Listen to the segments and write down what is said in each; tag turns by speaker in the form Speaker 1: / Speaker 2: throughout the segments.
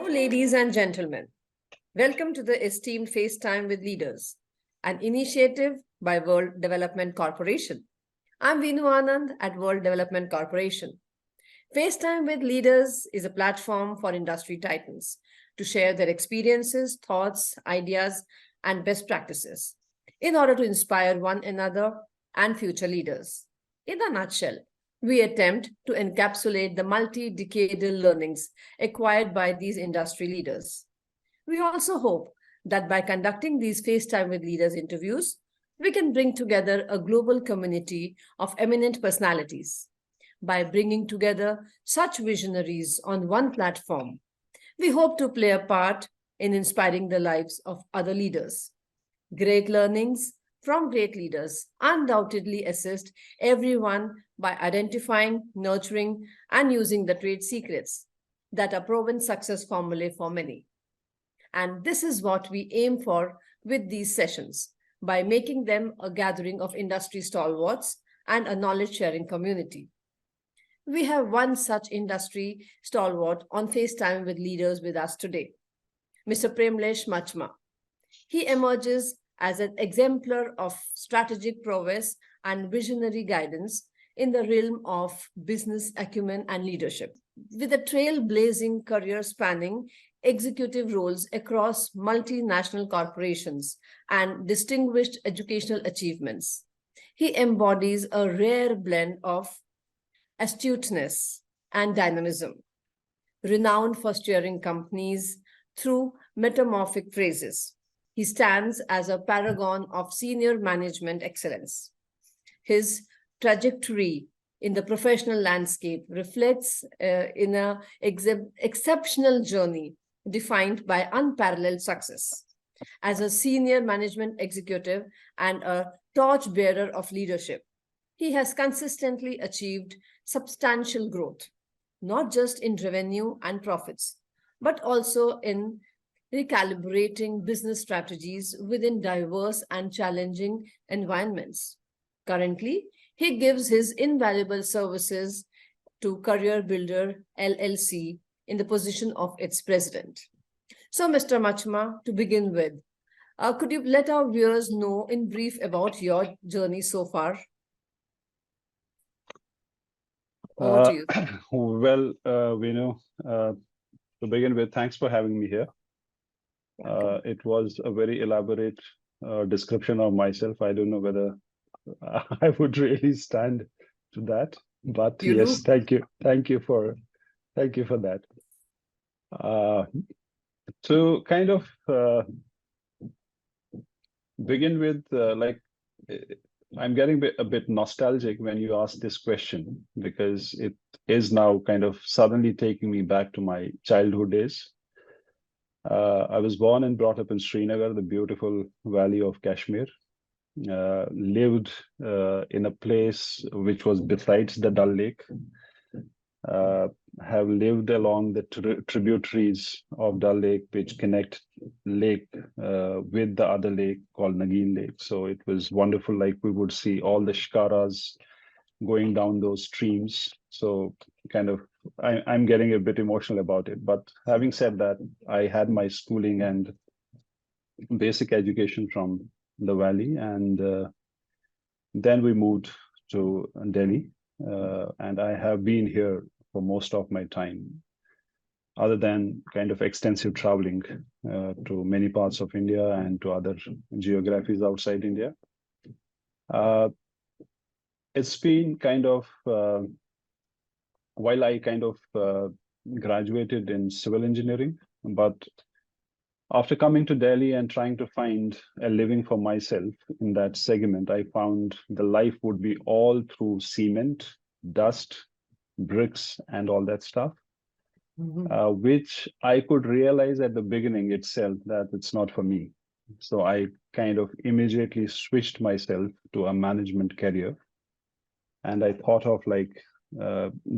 Speaker 1: ladies and gentlemen, welcome to the Esteemed FaceTime with Leaders, an initiative by World Development Corporation. I'm Vinu Anand at World Development Corporation. FaceTime with Leaders is a platform for industry titans to share their experiences, thoughts, ideas, and best practices in order to inspire one another and future leaders. In a nutshell, we attempt to encapsulate the multi-decadal learnings acquired by these industry leaders. We also hope that by conducting these FaceTime with Leaders interviews, we can bring together a global community of eminent personalities. By bringing together such visionaries on one platform, we hope to play a part in inspiring the lives of other leaders. Great learnings from great leaders undoubtedly assist everyone by identifying, nurturing, and using the trade secrets that are proven success formulae for many. And this is what we aim for with these sessions, by making them a gathering of industry stalwarts and a knowledge-sharing community. We have one such industry stalwart on FaceTime with Leaders with us today, Mr. Premlesh Machama. He emerges as an exemplar of strategic prowess and visionary guidance in the realm of business acumen and leadership. With a trailblazing career spanning executive roles across multinational corporations and distinguished educational achievements, he embodies a rare blend of astuteness and dynamism, renowned for steering companies through metamorphic phases. He stands as a paragon of senior management excellence. His trajectory in the professional landscape reflects in an exceptional journey defined by unparalleled success. As a senior management executive and a torchbearer of leadership, he has consistently achieved substantial growth, not just in revenue and profits, but also in recalibrating business strategies within diverse and challenging environments. Currently, he gives his invaluable services to CareerBuilder LLC in the position of its president. So, Mr. Machama, to begin with, could you let our viewers know in brief about your journey so far? Over to you.
Speaker 2: Well, Vinu, to begin with, thanks for having me here. It was a very elaborate description of myself. I don't know whether I would really stand to that, but yes, thank you for that. To kind of begin with, I'm getting a bit nostalgic when you ask this question, because it is now kind of suddenly taking me back to my childhood days. I was born and brought up in Srinagar, the beautiful valley of Kashmir. Lived in a place which was besides the Dal Lake. Have lived along the tributaries of Dal Lake, which connect lake with the other lake called Nagin Lake. So it was wonderful. Like, we would see all the shikaras going down those streams. So kind of, I'm getting a bit emotional about it. But having said that, I had my schooling and basic education from the valley, and then we moved to Delhi, and I have been here for most of my time, other than kind of extensive traveling to many parts of India and to other geographies outside India. It's been kind of, while I kind of graduated in civil engineering, but after coming to Delhi and trying to find a living for myself in that segment, I found the life would be all through cement, dust, bricks, and all that stuff, which I could realize at the beginning itself that it's not for me. So I kind of immediately switched myself to a management career. And I thought of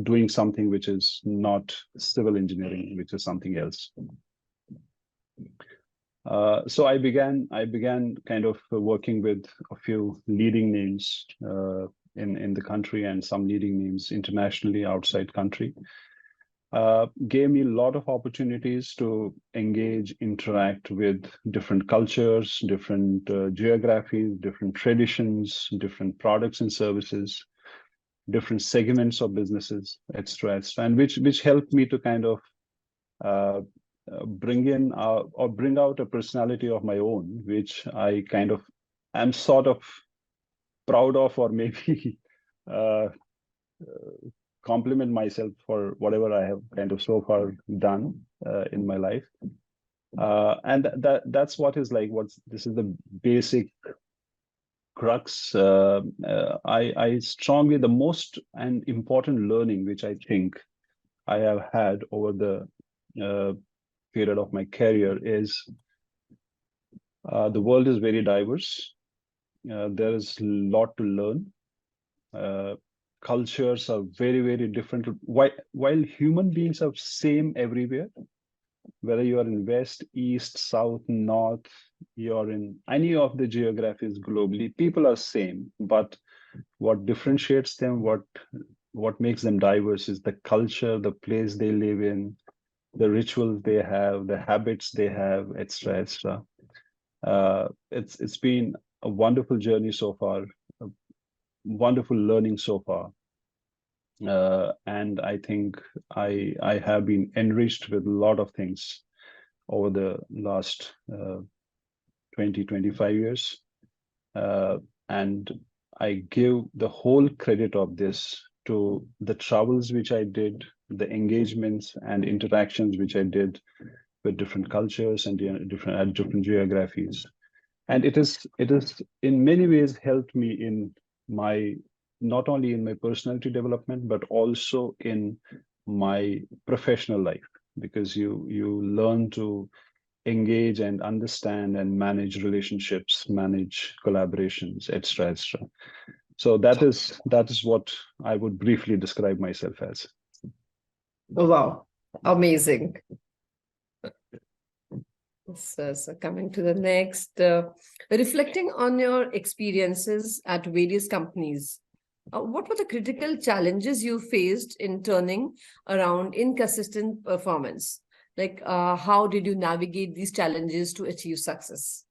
Speaker 2: doing something which is not civil engineering, which is something else. So I began kind of working with a few leading names in the country, and some leading names internationally outside country. gave me a lot of opportunities to engage, interact with different cultures, different geographies, different traditions, different products and services, different segments of businesses, etc., and which helped me to kind of bring in or bring out a personality of my own, which I kind of am sort of proud of, or maybe compliment myself for whatever I have kind of so far done in my life. And that's what is like, this is the basic crux. I strongly, the most and important learning, which I think I have had over the period of my career, is the world is very diverse. There is a lot to learn. Cultures are very, very different. While human beings are same everywhere, whether you are in west, east, south, north, you're in any of the geographies globally, people are same. But what differentiates them, what makes them diverse, is the culture, the place they live in, the rituals they have, the habits they have, etc., etc. It's been a wonderful journey so far, a wonderful learning so far. And I think I have been enriched with a lot of things over the last 20, 25 years. And I give the whole credit of this to the travels which I did, the engagements and interactions which I did with different cultures and different geographies. And it is in many ways helped me in my, not only in my personality development, but also in my professional life, because you learn to engage and understand and manage relationships, manage collaborations, etc., etc. So that is what I would briefly describe myself as.
Speaker 1: Oh, wow. Amazing. So coming to the next, reflecting on your experiences at various companies, what were the critical challenges you faced in turning around inconsistent performance? Like, how did you navigate these challenges to achieve success?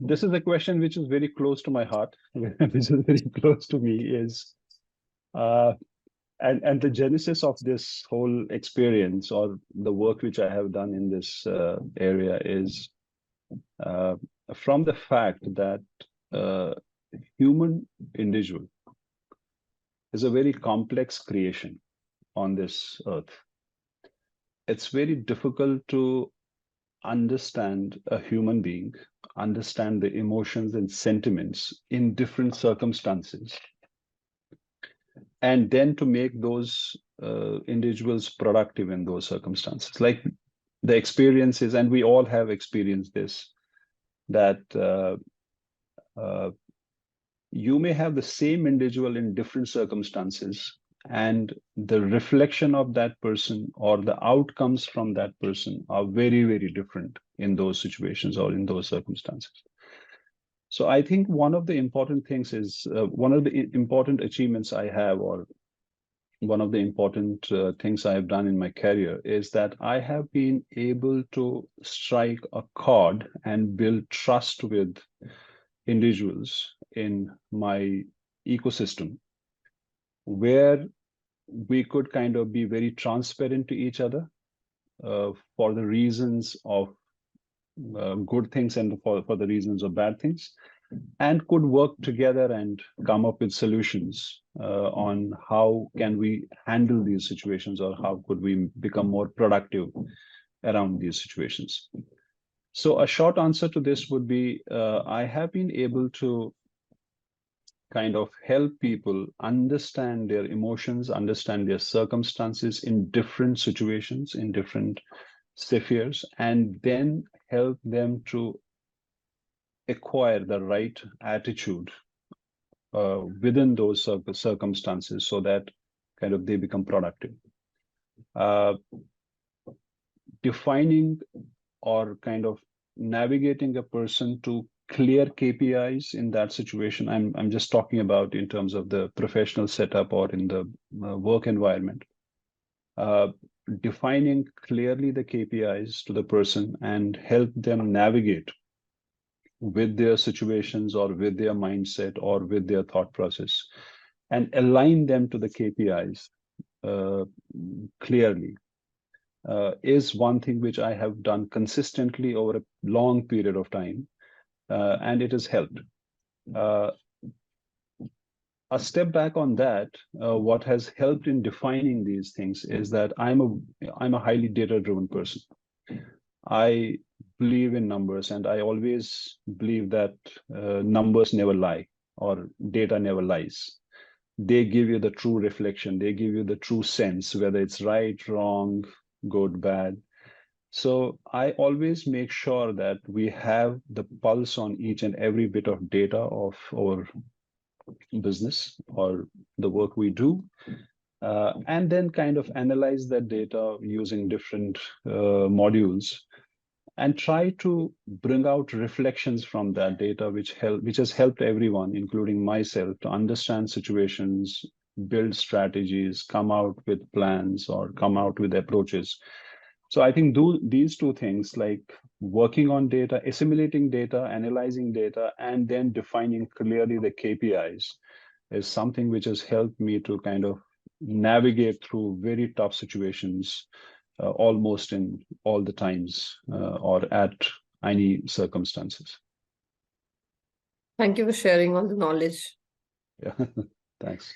Speaker 2: This is a question which is very close to my heart, which is very close to me, is and the genesis of this whole experience, or the work which I have done in this area, is from the fact that human individual is a very complex creation on this earth. It's very difficult to understand a human being, understand the emotions and sentiments in different circumstances, and then to make those individuals productive in those circumstances. Like the experiences, and we all have experienced this, that you may have the same individual in different circumstances, and the reflection of that person or the outcomes from that person are very, very different in those situations or in those circumstances. So I think one of the important things is, one of the important achievements I have, or one of the important things I have done in my career, is that I have been able to strike a chord and build trust with individuals in my ecosystem, where we could kind of be very transparent to each other for the reasons of good things and for the reasons of bad things, and could work together and come up with solutions on how can we handle these situations, or how could we become more productive around these situations. So a short answer to this would be, I have been able to kind of help people understand their emotions, understand their circumstances in different situations, in different spheres, and then help them to acquire the right attitude within those circumstances, so that kind of they become productive. Defining or kind of navigating a person to clear KPIs in that situation. I'm just talking about in terms of the professional setup or in the work environment. Defining clearly the KPIs to the person and help them navigate with their situations or with their mindset or with their thought process, and align them to the KPIs clearly is one thing which I have done consistently over a long period of time, and it has helped. A step back on that, what has helped in defining these things is that I'm a highly data-driven person. I believe in numbers, and I always believe that numbers never lie or data never lies. They give you the true reflection. They give you the true sense, whether it's right, wrong, good, bad. So I always make sure that we have the pulse on each and every bit of data of our business or the work we do, and then kind of analyze that data using different modules and try to bring out reflections from that data, which has helped everyone, including myself, to understand situations, build strategies, come out with plans, or come out with approaches. So I think these two things, like working on data, assimilating data, analyzing data, and then defining clearly the KPIs, is something which has helped me to kind of navigate through very tough situations, almost in all the times or at any circumstances.
Speaker 1: Thank you for sharing all the knowledge.
Speaker 2: Yeah, thanks.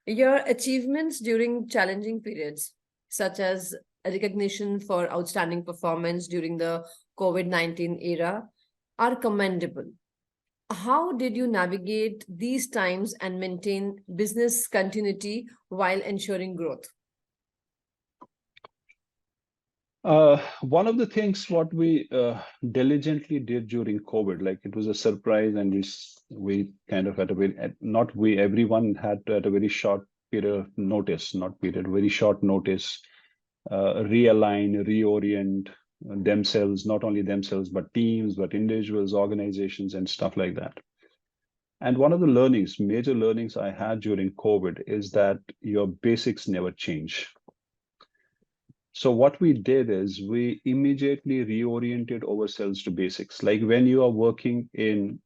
Speaker 1: Your achievements during challenging periods, such as recognition for outstanding performance during the COVID-19 era, are commendable. How did you navigate these times and maintain business continuity while ensuring growth?
Speaker 2: One of the things what we diligently did during COVID, like it was a surprise, and we kind of everyone had to, at a very short period of notice, very short notice, realign, reorient themselves, not only themselves, but teams, but individuals, organizations, and stuff like that. And one of the major learnings I had during COVID is that your basics never change. So what we did is we immediately reoriented ourselves to basics. Like when you are working in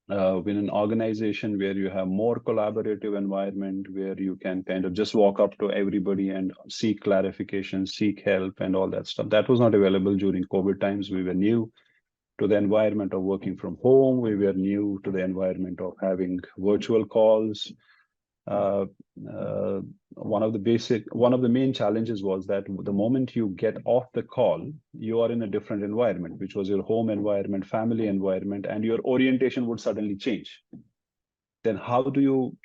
Speaker 2: an organization where you have more collaborative environment, where you can kind of just walk up to everybody and seek clarification, seek help, and all that stuff. That was not available during COVID times. We were new to the environment of working from home. We were new to the environment of having virtual calls. One of the main challenges was that the moment you get off the call, you are in a different environment, which was your home environment, family environment, and your orientation would suddenly change. Then how do you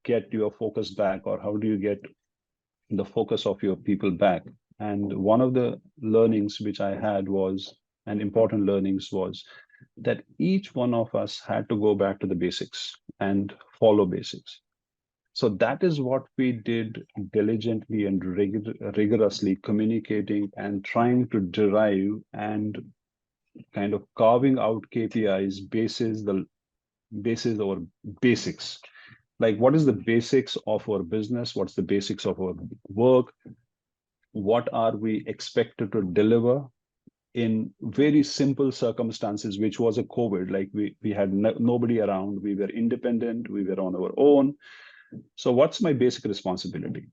Speaker 2: get your focus back, or how do you get the focus of your people back? And one of the learnings which I had important learnings was that each one of us had to go back to the basics and follow basics. So that is what we did diligently and rigorously, communicating and trying to derive and kind of carving out KPIs basis our basics. Like, what is the basics of our business? What's the basics of our work? What are we expected to deliver in very simple circumstances, which was a COVID? Like we had nobody around. We were independent. We were on our own. So what's my basic responsibility?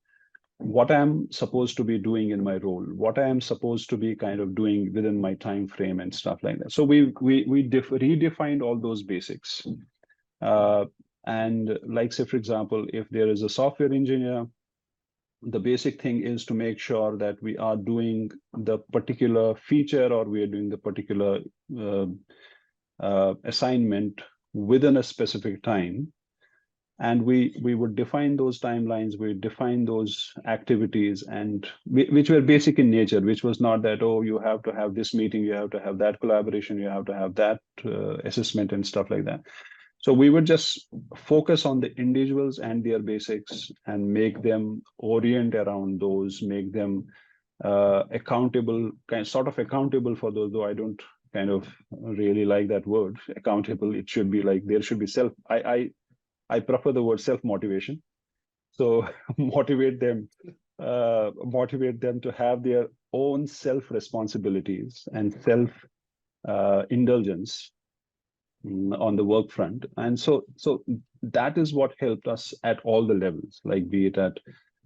Speaker 2: What I'm supposed to be doing in my role? What I am supposed to be kind of doing within my time frame and stuff like that. So we redefined all those basics. And like, say, for example, if there is a software engineer, the basic thing is to make sure that we are doing the particular feature, or we are doing the particular assignment within a specific time. And we would define those timelines, we define those activities, and which were basic in nature, which was not that, oh, you have to have this meeting, you have to have that collaboration, you have to have that assessment and stuff like that. So we would just focus on the individuals and their basics and make them orient around those, make them accountable for those, though I don't kind of really like that word, accountable. It should be like there should be I prefer the word self-motivation. So motivate them to have their own self-responsibilities and self-indulgence on the work front. And so that is what helped us at all the levels, like be it at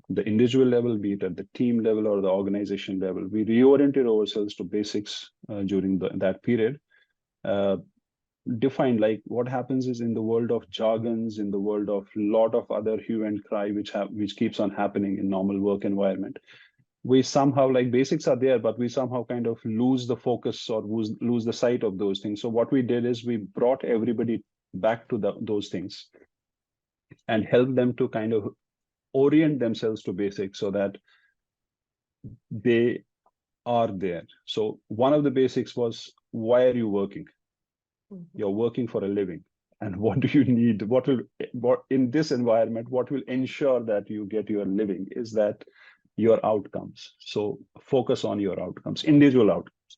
Speaker 2: the individual level, be it at the team level or the organization level. We reoriented ourselves to basics during that period. Defined, like what happens is, in the world of jargons, in the world of lot of other hue and cry which keeps on happening in normal work environment, we somehow, like, basics are there, but we somehow kind of lose the focus or lose the sight of those things. So what we did is we brought everybody back to those things and helped them to kind of orient themselves to basics so that they are there. So one of the basics was, why are you working? You're working for a living. And what do you need? What in this environment, what will ensure that you get your living is that your outcomes. So focus on your outcomes, individual outcomes.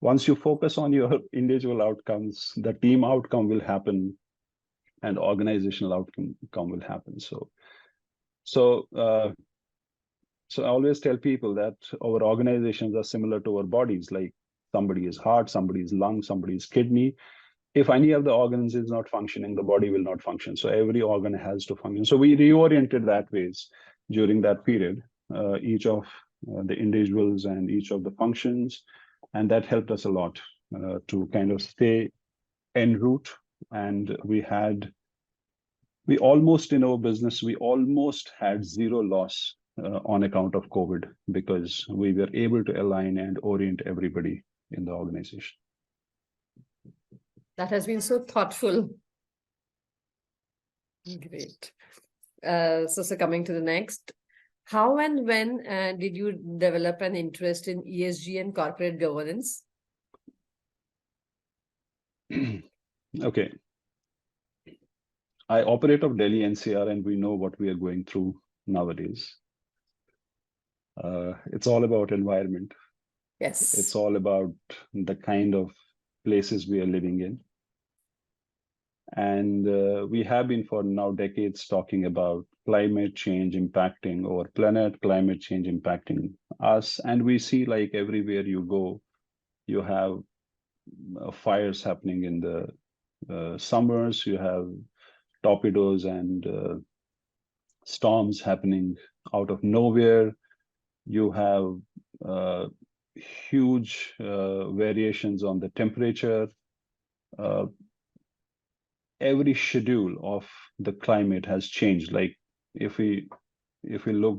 Speaker 2: Once you focus on your individual outcomes, the team outcome will happen and organizational outcome will happen. So I always tell people that our organizations are similar to our bodies. Like, somebody is heart, somebody is lung, somebody is kidney. If any of the organs is not functioning, the body will not function. So every organ has to function. So we reoriented that ways during that period, each of the individuals and each of the functions. And that helped us a lot to kind of stay en route. And we almost, in our business, we almost had zero loss on account of COVID, because we were able to align and orient everybody in the organization.
Speaker 1: That has been so thoughtful. Great. So coming to the next, how and when did you develop an interest in ESG and corporate governance?
Speaker 2: Okay. I operate of Delhi NCR, and we know what we are going through nowadays. It's all about environment.
Speaker 1: Yes.
Speaker 2: It's all about the kind of places we are living in. And we have been for now decades talking about climate change impacting our planet, climate change impacting us. And we see, like, everywhere you go, you have fires happening in the summers, you have torpedoes and storms happening out of nowhere. You have huge variations on the temperature. Every schedule of the climate has changed. Like, if we look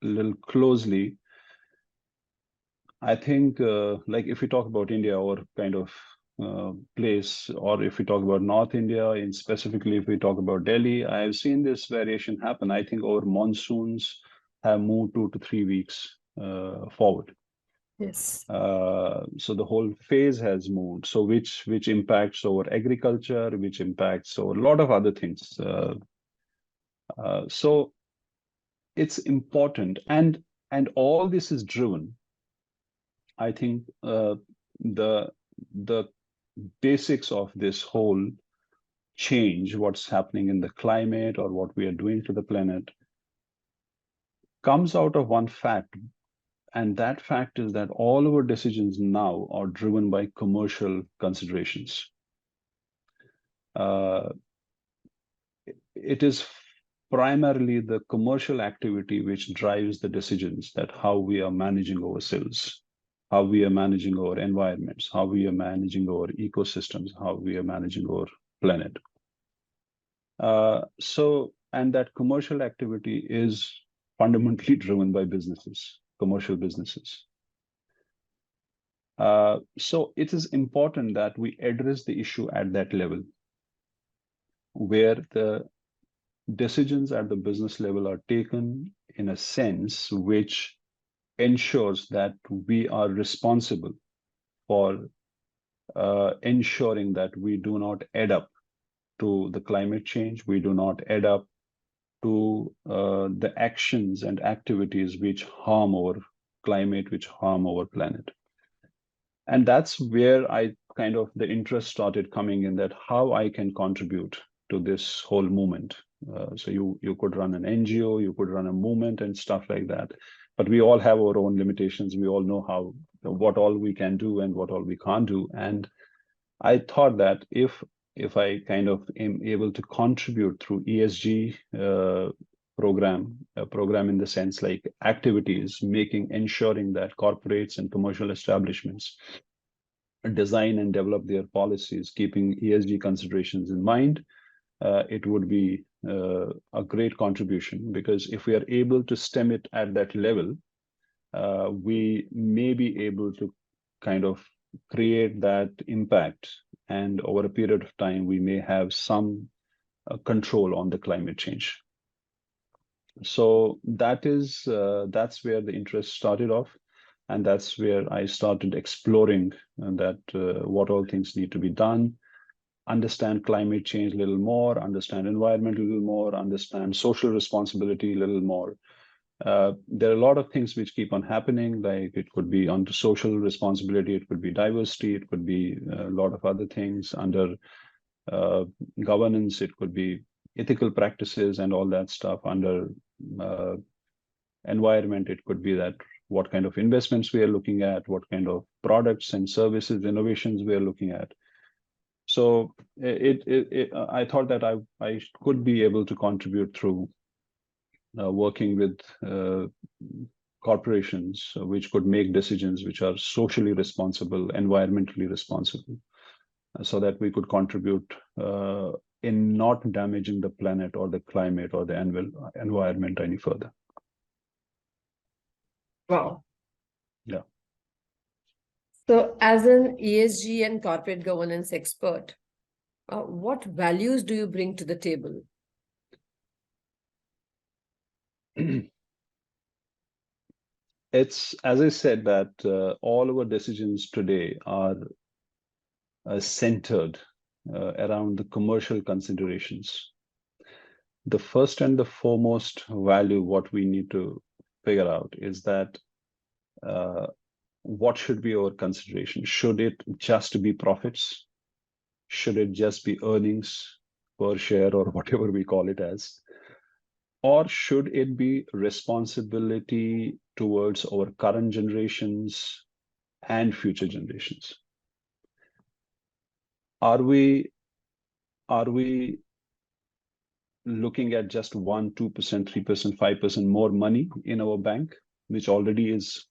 Speaker 2: a little closely, I think like if we talk about India or kind of place, or if we talk about North India, and specifically if we talk about Delhi, I have seen this variation happen. I think our monsoons have moved 2 to 3 weeks forward.
Speaker 1: Yes.
Speaker 2: So the whole phase has moved. So which impacts our agriculture, which impacts our a lot of other things. So it's important, and all this is driven. I think the basics of this whole change, what's happening in the climate or what we are doing to the planet, comes out of one fact. And that fact is that all our decisions now are driven by commercial considerations. It is primarily the commercial activity which drives the decisions, that how we are managing ourselves, how we are managing our environments, how we are managing our ecosystems, how we are managing our planet. And that commercial activity is fundamentally driven by businesses, commercial businesses. So it is important that we address the issue at that level, where the decisions at the business level are taken in a sense which ensures that we are responsible for ensuring that we do not add up to the climate change, we do not add up to the actions and activities which harm our climate, which harm our planet. And that's where the interest started coming in, that how I can contribute to this whole movement. So you could run an NGO, you could run a movement and stuff like that. But we all have our own limitations. We all know what all we can do and what all we can't do. And I thought that if I kind of am able to contribute through ESG program in the sense like activities, ensuring that corporates and commercial establishments design and develop their policies, keeping ESG considerations in mind, it would be a great contribution, because if we are able to stem it at that level, we may be able to kind of create that impact, and over a period of time, we may have some control on the climate change. So that's where the interest started off, and that's where I started exploring that what all things need to be done, understand climate change a little more, understand environment a little more, understand social responsibility a little more. There are a lot of things which keep on happening, like it could be under social responsibility, it could be diversity, it could be a lot of other things under governance, it could be ethical practices and all that stuff. Under environment, it could be that what kind of investments we are looking at, what kind of products and services, innovations we are looking at. So I thought that I could be able to contribute through working with corporations which could make decisions which are socially responsible, environmentally responsible, so that we could contribute in not damaging the planet or the climate or the environment any further.
Speaker 1: Wow.
Speaker 2: Yeah.
Speaker 1: So as an ESG and corporate governance expert, what values do you bring to the table?
Speaker 2: It's, as I said, that all our decisions today are centered around the commercial considerations. The first and the foremost value, what we need to figure out is that what should be our consideration? Should it just be profits? Should it just be earnings per share or whatever we call it as? Or should it be responsibility towards our current generations and future generations? Are we looking at just 1%, 2%, 3%, 5% more money in our bank, which already is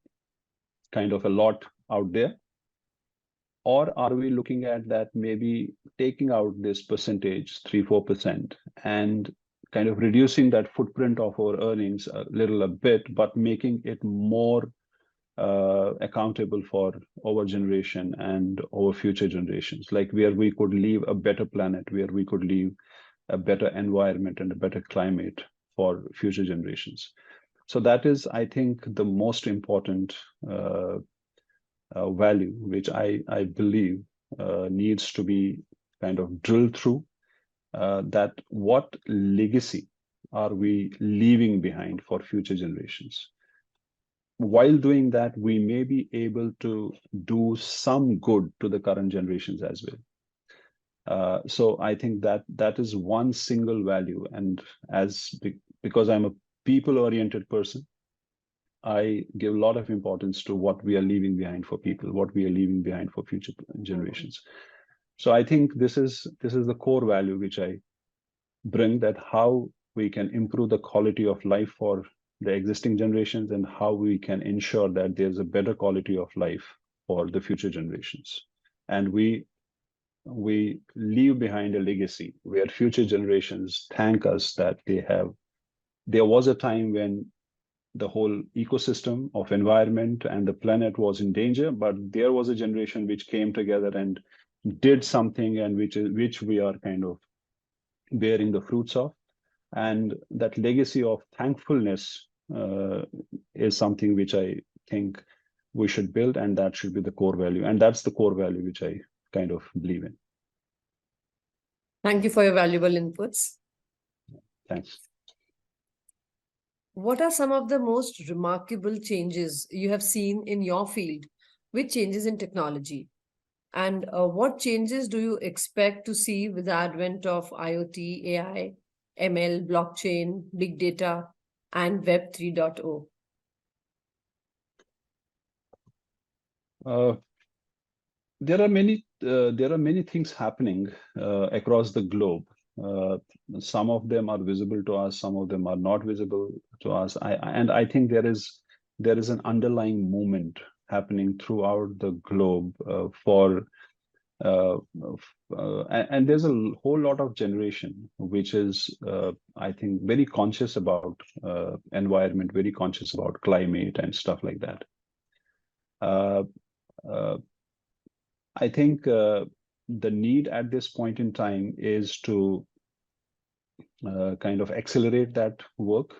Speaker 2: kind of a lot out there? Or are we looking at that maybe taking out this percentage, 3%, 4%, and kind of reducing that footprint of our earnings a bit, but making it more accountable for our generation and our future generations, like where we could leave a better planet, where we could leave a better environment and a better climate for future generations. So that is, I think, the most important value, which I believe needs to be kind of drilled through, that what legacy are we leaving behind for future generations? While doing that, we may be able to do some good to the current generations as well. So I think that is one single value. And because I'm a people-oriented person, I give a lot of importance to what we are leaving behind for people, what we are leaving behind for future generations. So I think this is the core value which I bring, that how we can improve the quality of life for the existing generations and how we can ensure that there's a better quality of life for the future generations. And we leave behind a legacy where future generations thank us that there was a time when the whole ecosystem of environment and the planet was in danger, but there was a generation which came together and did something, and which we are kind of bearing the fruits of. And that legacy of thankfulness is something which I think we should build, and that should be the core value. And that's the core value which I kind of believe in.
Speaker 1: Thank you for your valuable inputs.
Speaker 2: Thanks.
Speaker 1: What are some of the most remarkable changes you have seen in your field with changes in technology? And what changes do you expect to see with the advent of IoT, AI, ML, blockchain, big data, and Web 3.0?
Speaker 2: There are many things happening across the globe. Some of them are visible to us, some of them are not visible to us. And I think there is an underlying movement happening throughout the globe and there's a whole lot of generation which is I think very conscious about environment, very conscious about climate and stuff like that. Uh, uh, I think the need at this point in time is to kind of accelerate that work,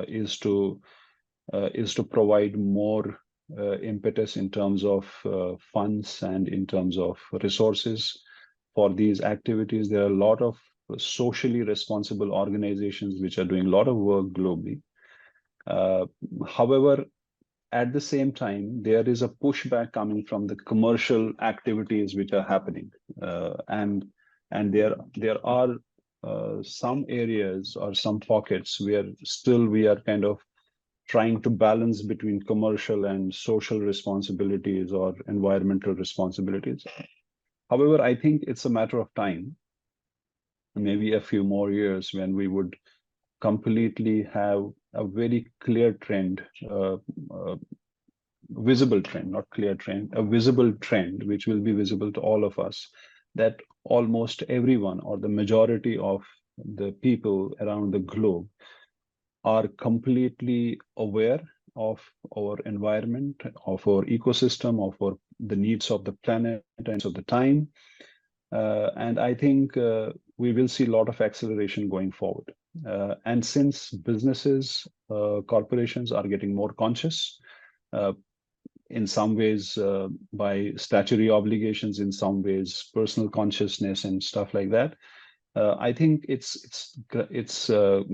Speaker 2: is to provide more impetus in terms of funds and in terms of resources for these activities. There are a lot of socially responsible organizations which are doing a lot of work globally. However, at the same time, there is a pushback coming from the commercial activities which are happening, and there are some areas or some pockets where still we are kind of trying to balance between commercial and social responsibilities or environmental responsibilities. However, I think it's a matter of time, maybe a few more years, when we would completely have a very clear trend, visible trend, not clear trend, a visible trend, which will be visible to all of us, that almost everyone or the majority of the people around the globe are completely aware of our environment, of our ecosystem, of the needs of the planet and of the time. And I think we will see a lot of acceleration going forward. And since businesses, corporations are getting more conscious, in some ways by statutory obligations, in some ways personal consciousness and stuff like that, I think it's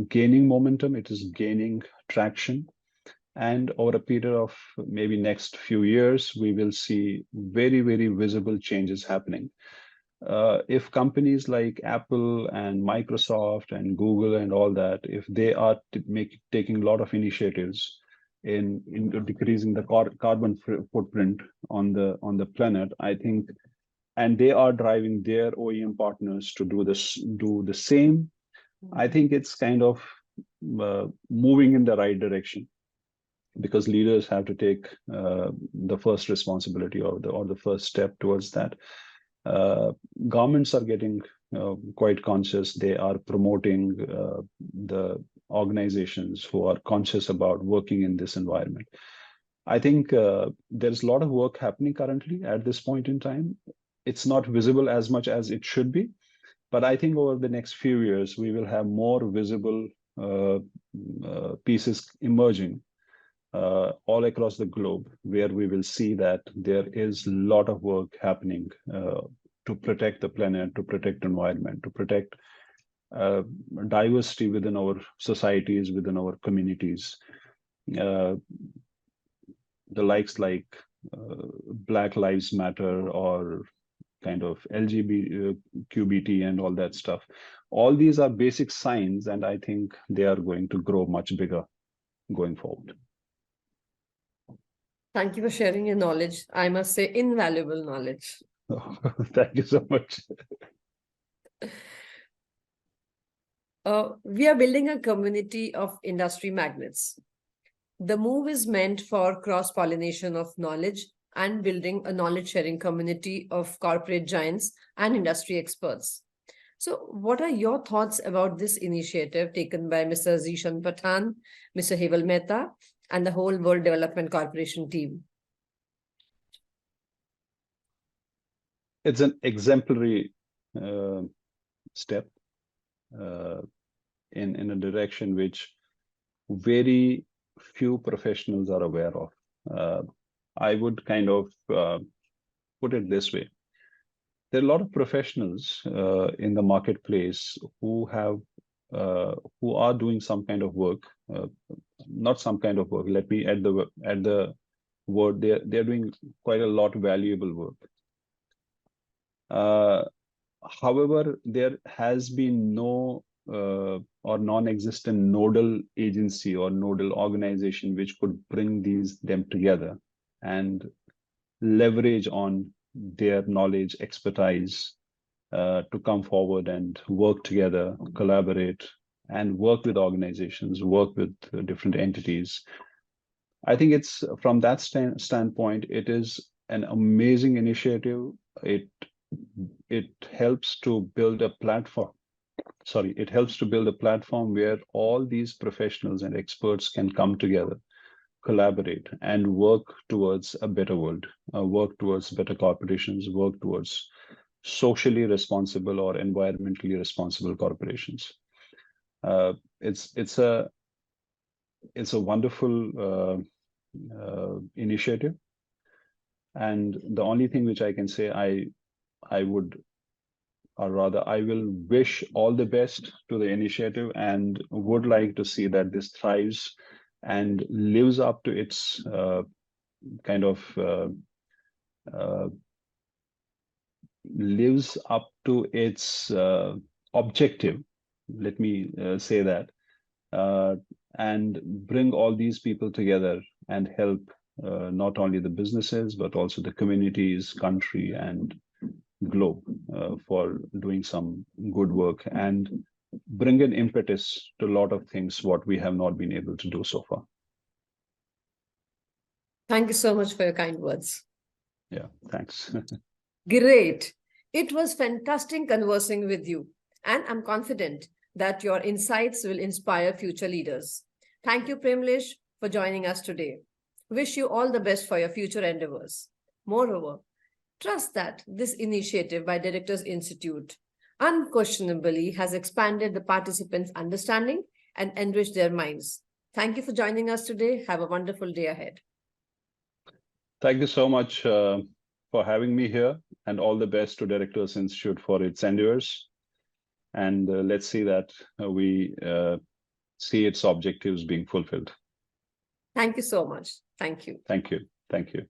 Speaker 2: gaining momentum. It is gaining traction, and over a period of maybe next few years, we will see very, very visible changes happening. If companies like Apple and Microsoft and Google and all that, if they are taking a lot of initiatives in decreasing the carbon footprint on the planet, I think, and they are driving their OEM partners to do the same, I think it's kind of moving in the right direction, because leaders have to take the first responsibility or the first step towards that. Governments are getting quite conscious. They are promoting the organizations who are conscious about working in this environment. I think there's a lot of work happening currently at this point in time. It's not visible as much as it should be, but I think over the next few years, we will have more visible pieces emerging all across the globe, where we will see that there is a lot of work happening to protect the planet, to protect environment, to protect diversity within our societies, within our communities. The likes like Black Lives Matter or kind of LGBTQBT and all that stuff. All these are basic signs, and I think they are going to grow much bigger going forward.
Speaker 1: Thank you for sharing your knowledge. I must say, invaluable knowledge.
Speaker 2: Oh, thank you so much.
Speaker 1: We are building a community of industry magnates. The move is meant for cross-pollination of knowledge and building a knowledge-sharing community of corporate giants and industry experts. So what are your thoughts about this initiative taken by Mr. Zishan Pathan, Mr. Heval Mehta, and the whole World Development Corporation team?
Speaker 2: It's an exemplary step in a direction which very few professionals are aware of. I would kind of put it this way. There are a lot of professionals in the marketplace who are doing some kind of work, not some kind of work. Let me add the work. They're doing quite a lot of valuable work. However, there has been no or non-existent nodal agency or nodal organization which could bring them together and leverage on their knowledge, expertise to come forward and work together, collaborate, and work with organizations, work with different entities. I think it's from that standpoint, it is an amazing initiative. It helps to build a platform. It helps to build a platform where all these professionals and experts can come together, collaborate, and work towards a better world, work towards better corporations, work towards socially responsible or environmentally responsible corporations. It's a wonderful initiative, and the only thing which I can say, I would, or rather I will wish all the best to the initiative and would like to see that this thrives and lives up to its lives up to its objective, let me say that, and bring all these people together and help not only the businesses, but also the communities, country, and globe for doing some good work and bring an impetus to a lot of things what we have not been able to do so far.
Speaker 1: Thank you so much for your kind words.
Speaker 2: Yeah, thanks.
Speaker 1: Great. It was fantastic conversing with you, and I'm confident that your insights will inspire future leaders. Thank you, Premlesh, for joining us today. Wish you all the best for your future endeavors. Moreover, trust that this initiative by Directors Institute unquestionably has expanded the participants' understanding and enriched their minds. Thank you for joining us today. Have a wonderful day ahead.
Speaker 2: Thank you so much for having me here, and all the best to Directors Institute for its endeavors. And let's see that we see its objectives being fulfilled.
Speaker 1: Thank you so much. Thank you.
Speaker 2: Thank you. Thank you.